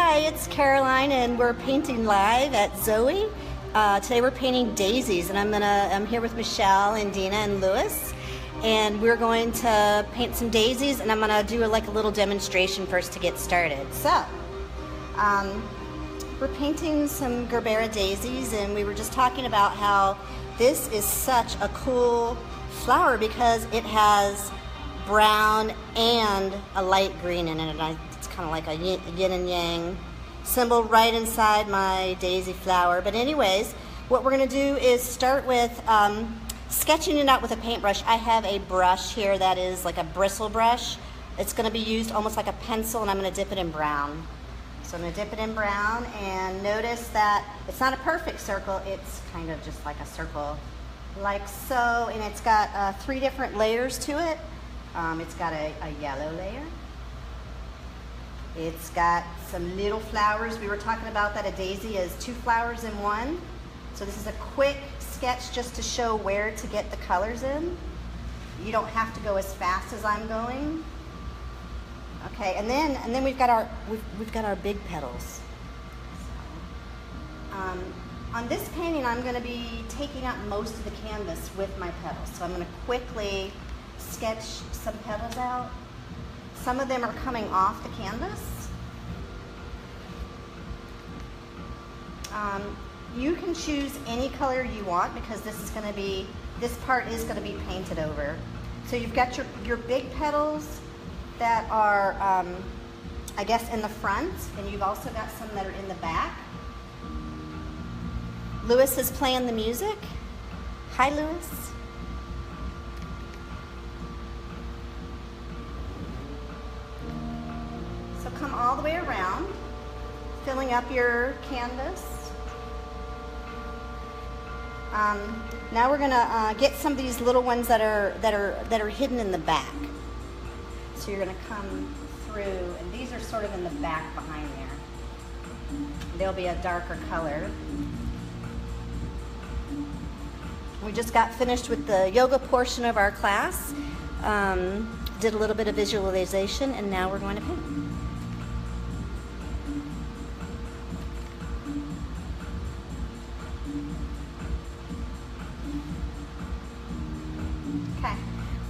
Hi, it's Caroline, and we're painting live at Zoe. Today we're painting daisies, and I'm here with Michelle and Dina and Lewis, and we're going to paint some daisies, and I'm gonna do a little demonstration first to get started. So, we're painting some Gerbera daisies, and we were just talking about how this is such a cool flower because it has brown and a light green in it. And it's kind of like a yin and yang symbol right inside my daisy flower. But anyways, what we're going to do is start with sketching it out with a paintbrush. I have a brush here that is like a bristle brush. It's going to be used almost like a pencil, and I'm going to dip it in brown. So I'm going to dip it in brown, and notice that it's not a perfect circle. It's kind of just like a circle like so, and it's got 3 different layers to it. It's got a yellow layer. It's got some little flowers. We were talking about that a daisy is 2 flowers in one. So this is a quick sketch just to show where to get the colors in. You don't have to go as fast as I'm going. Okay, and then we've got our big petals. On this painting, I'm going to be taking up most of the canvas with my petals. So I'm going to quickly sketch some petals out. Some of them are coming off the canvas. You can choose any color you want because this part is going to be painted over. So you've got your big petals that are, I guess, in the front, and you've also got some that are in the back. Lewis is playing the music. Hi, Lewis. So come all the way around, filling up your canvas. Now we're gonna get some of these little ones that are hidden in the back. So you're gonna come through, and these are sort of in the back behind there. They'll be a darker color. We just got finished with the yoga portion of our class. Did a little bit of visualization, and now we're going to paint. Okay.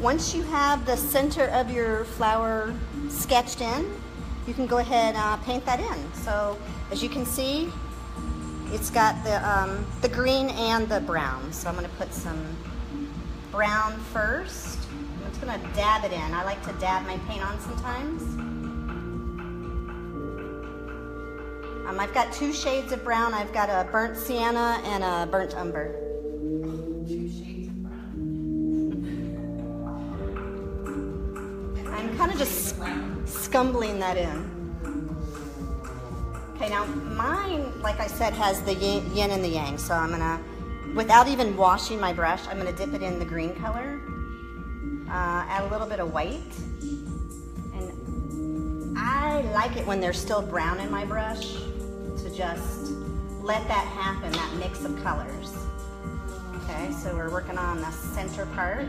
Once you have the center of your flower sketched in, you can go ahead and paint that in. So as you can see, it's got the green and the brown. So I'm going to put some brown first. I'm just going to dab it in. I like to dab my paint on sometimes. I've got 2 shades of brown. I've got a burnt sienna and a burnt umber. 2 shades of brown. I'm kind of just scumbling that in. Okay, now mine, like I said, has the yin and the yang. So I'm gonna, without even washing my brush, I'm gonna dip it in the green color, add a little bit of white. And I like it when there's still brown in my brush to just let that happen, that mix of colors. Okay, so we're working on the center part.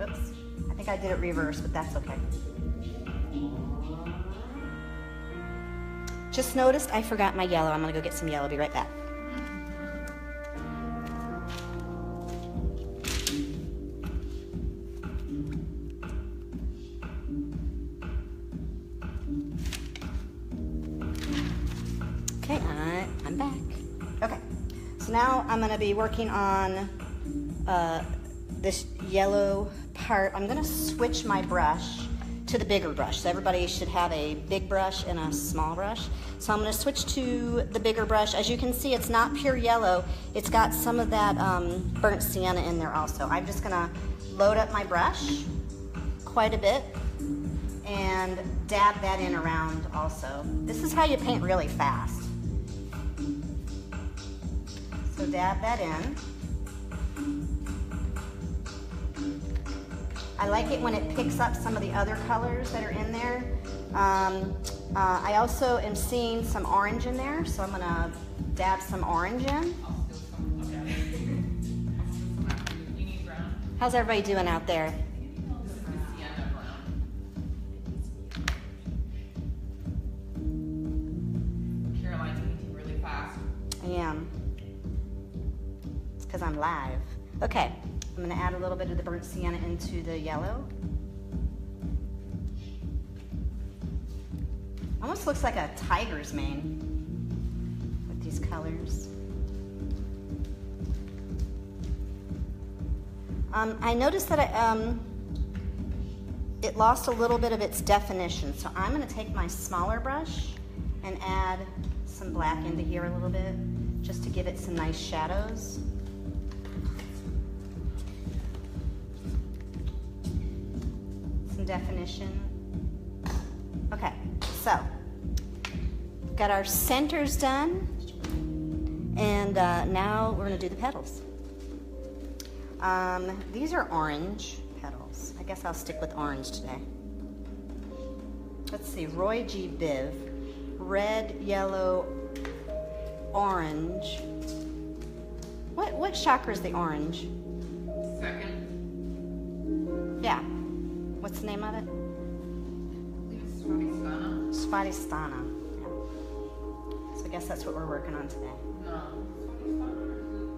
Oops, I think I did it reverse, but that's okay. Just noticed I forgot my yellow. I'm gonna go get some yellow. Be right back. Okay, I'm back. Okay, so now I'm gonna be working on this yellow part. I'm gonna switch my brush to the bigger brush. So everybody should have a big brush and a small brush. So I'm going to switch to the bigger brush. As you can see, it's not pure yellow. It's got some of that burnt sienna in there also. I'm just going to load up my brush quite a bit and dab that in around also. This is how you paint really fast. So dab that in. I like it when it picks up some of the other colors that are in there. I also am seeing some orange in there, so I'm gonna dab some orange in. How's everybody doing out there? because I'm live. Okay, I'm gonna add a little bit of the burnt sienna into the yellow. Almost looks like a tiger's mane with these colors. I noticed that it lost a little bit of its definition, so I'm going to take my smaller brush and add some black into here a little bit, just to give it some nice shadows. Some definition. Okay, so got our centers done, and now we're going to do the petals. These are orange petals. I guess I'll stick with orange today. Let's see, Roy G. Biv. Red, yellow, orange. What chakra is the orange? Second. Yeah. What's the name of it? I believe it's Svadhisthana. Svadhisthana. Yeah. So I guess that's what we're working on today. No. Svadhisthana or is it?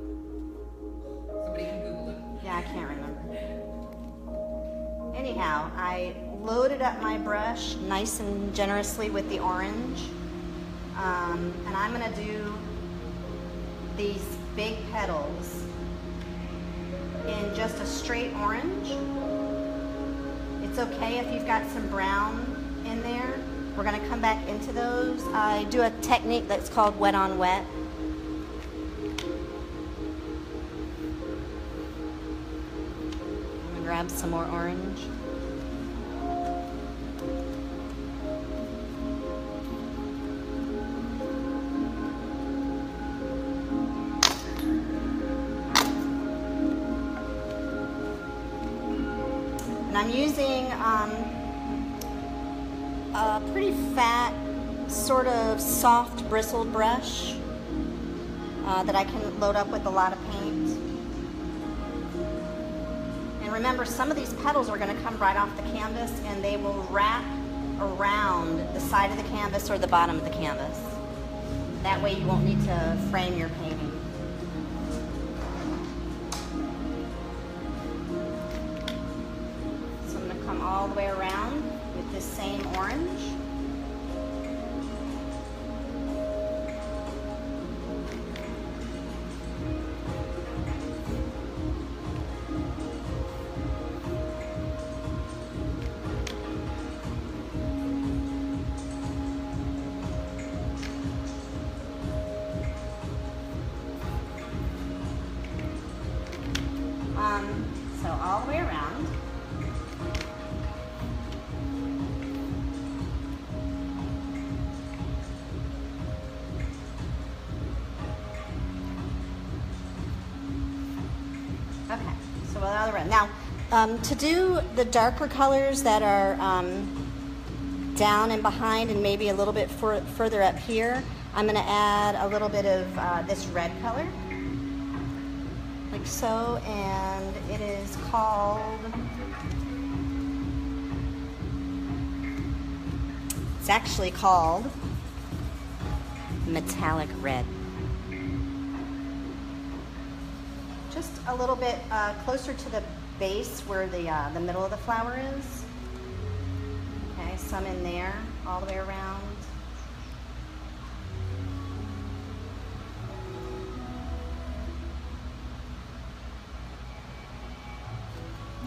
Somebody can Google it. Yeah, I can't remember. Anyhow, I loaded up my brush nice and generously with the orange. And I'm gonna do these big petals in just a straight orange. It's okay if you've got some brown in there. We're gonna come back into those. I do a technique that's called wet on wet. I'm gonna grab some more orange. And I'm using a pretty fat, sort of soft bristled brush that I can load up with a lot of paint. And remember, some of these petals are going to come right off the canvas and they will wrap around the side of the canvas or the bottom of the canvas. That way you won't need to frame your painting. All the way around with this same orange. So all the way around. Okay, so the other end. Now, to do the darker colors that are down and behind and maybe a little bit further up here, I'm going to add a little bit of this red color, like so, and it is called, it's actually called Metallic Red. Just a little bit closer to the base where the middle of the flower is. Okay, some in there, all the way around.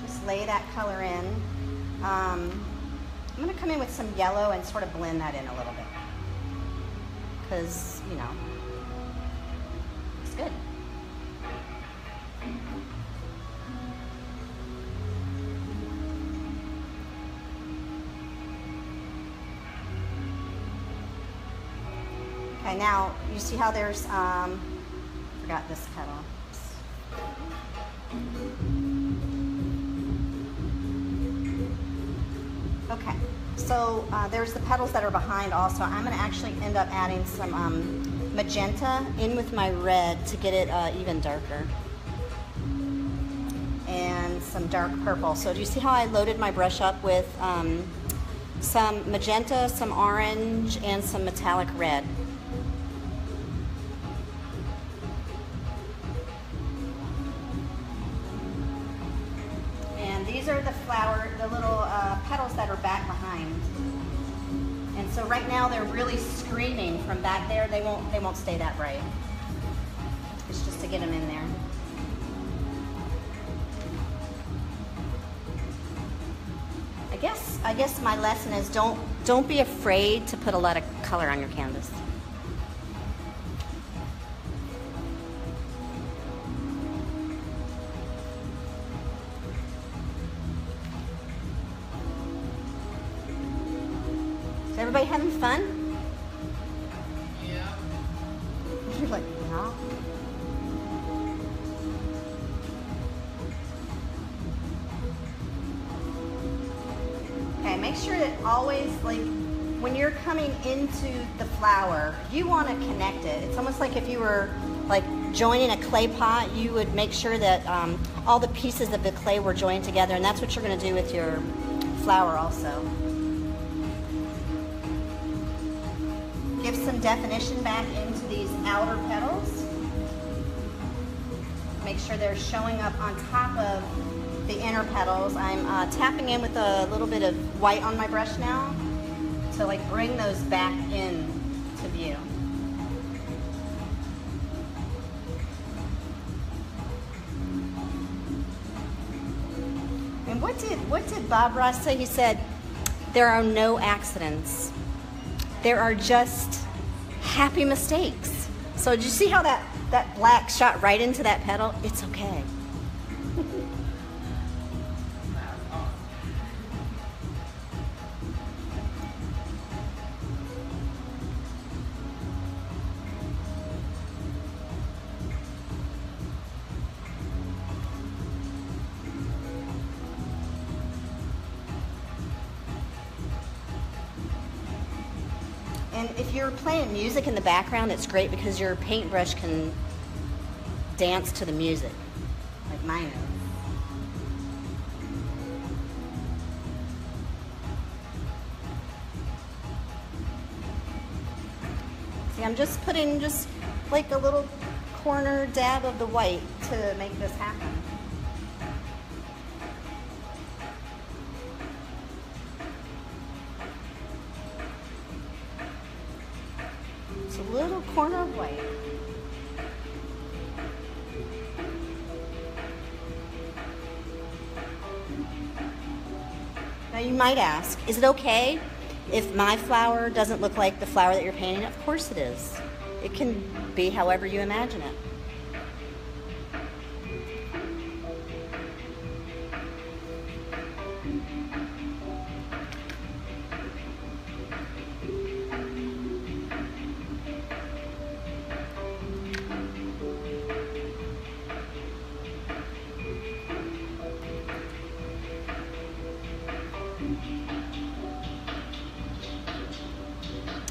Just lay that color in. I'm going to come in with some yellow and sort of blend that in a little bit. Because, you know, it's good. Okay, now you see how there's, forgot this petal. Okay, so there's the petals that are behind also. I'm going to actually end up adding some magenta in with my red to get it even darker. And some dark purple. So do you see how I loaded my brush up with some magenta, some orange, and some metallic red? flower, the little petals that are back behind. And so right now they're really screaming from back there. They won't stay that bright. It's just to get them in there. I guess my lesson is don't be afraid to put a lot of color on your canvas. Is everybody having fun? Yeah. You're like, no. Okay, make sure that always, like, when you're coming into the flower, you want to connect it. It's almost like if you were, like, joining a clay pot, you would make sure that all the pieces of the clay were joined together, and that's what you're going to do with your flower also. Give some definition back into these outer petals. Make sure they're showing up on top of the inner petals. I'm tapping in with a little bit of white on my brush now to like bring those back in to view. And what did Bob Ross say? He said, there are no accidents. There are just happy mistakes. So did you see how that black shot right into that petal? It's okay. And if you're playing music in the background, it's great because your paintbrush can dance to the music, like mine is. See, I'm just putting just like a little corner dab of the white to make this happen. It's a little corner of white. Now you might ask, is it okay if my flower doesn't look like the flower that you're painting? Of course it is. It can be however you imagine it.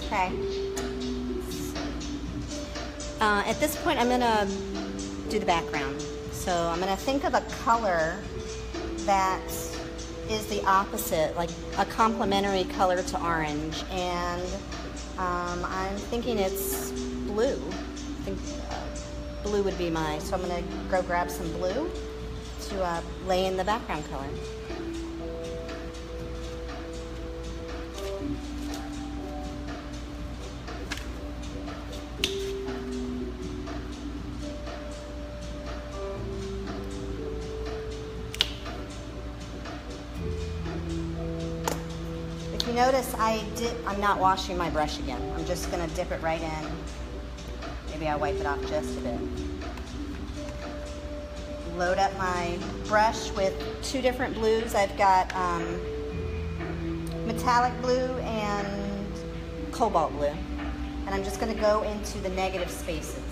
Okay. At this point, I'm gonna do the background. So I'm gonna think of a color that is the opposite, like a complementary color to orange. And I'm thinking it's blue. I think blue would be mine. So I'm gonna go grab some blue to lay in the background color. Notice I'm not washing my brush again. I'm just gonna dip it right in. Maybe I wipe it off just a bit. Load up my brush with two different blues. I've got metallic blue and cobalt blue. And I'm just gonna go into the negative spaces.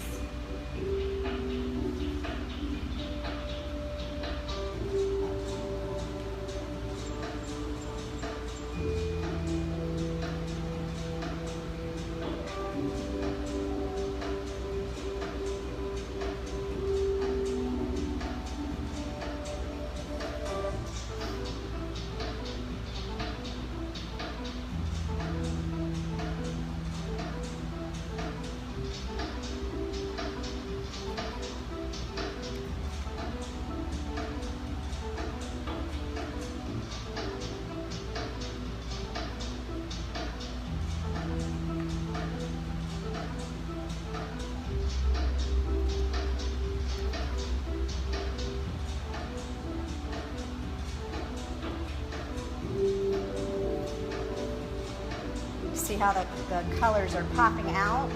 see how the colors are popping out.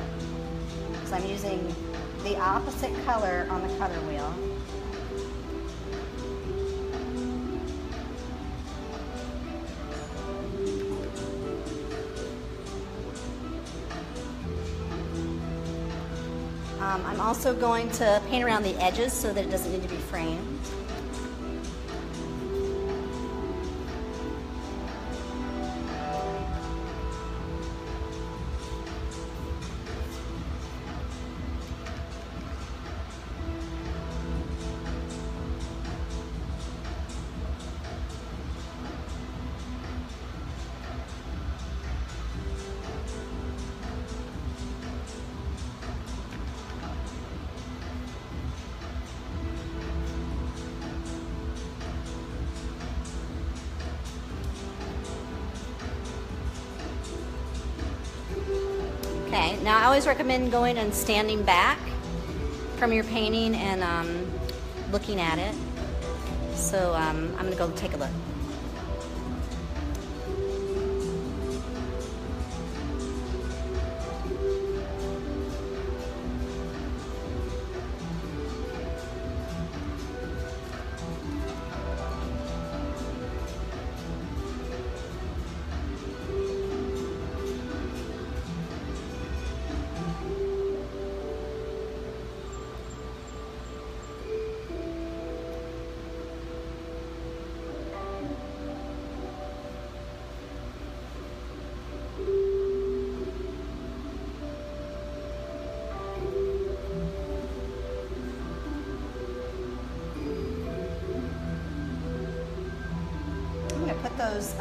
So I'm using the opposite color on the color wheel. I'm also going to paint around the edges so that it doesn't need to be framed. Okay, now I always recommend going and standing back from your painting and looking at it. So I'm gonna go take a look. Put those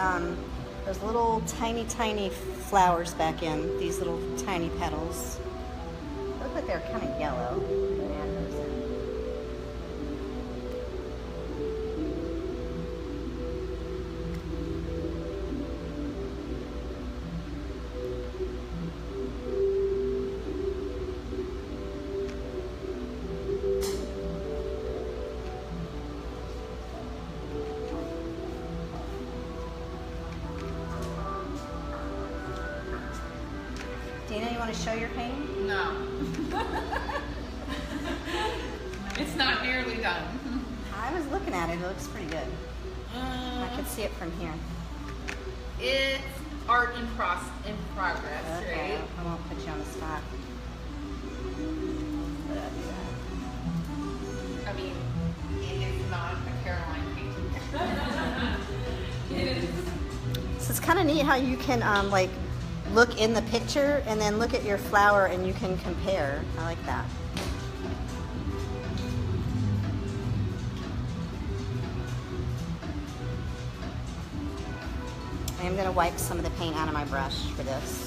little tiny flowers back in, these little tiny petals. They look like they're kind of yellow. Add those in. Dina, you want to show your painting? No. It's not nearly done. I was looking at it. It looks pretty good. I can see it from here. It's art in progress, Okay, right? I won't put you on the spot. But I'll do that. I mean, it is not a Caroline painting. It is. So it's kind of neat how you can like look in the picture and then look at your flower and you can compare. I like that. I am going to wipe some of the paint out of my brush for this.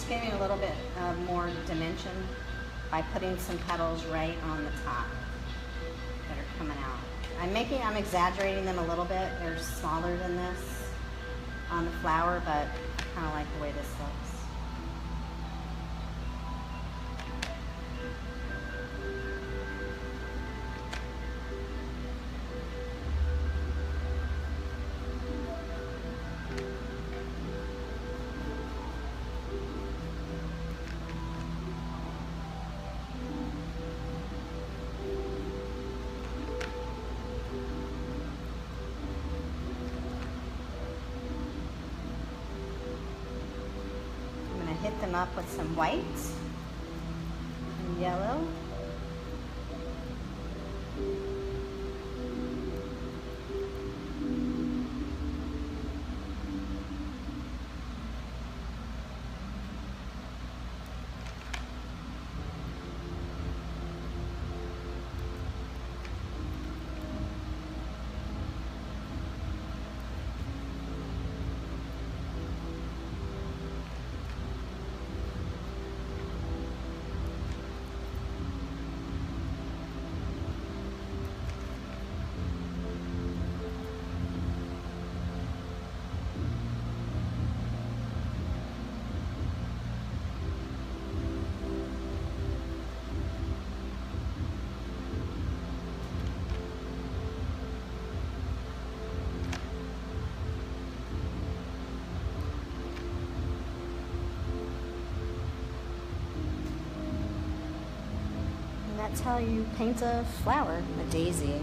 Giving a little bit more dimension by putting some petals right on the top that are coming out. I'm exaggerating them a little bit. They're smaller than this on the flower, but I kind of like the way this looks. them up with some white and yellow. That's how you paint a flower, a daisy.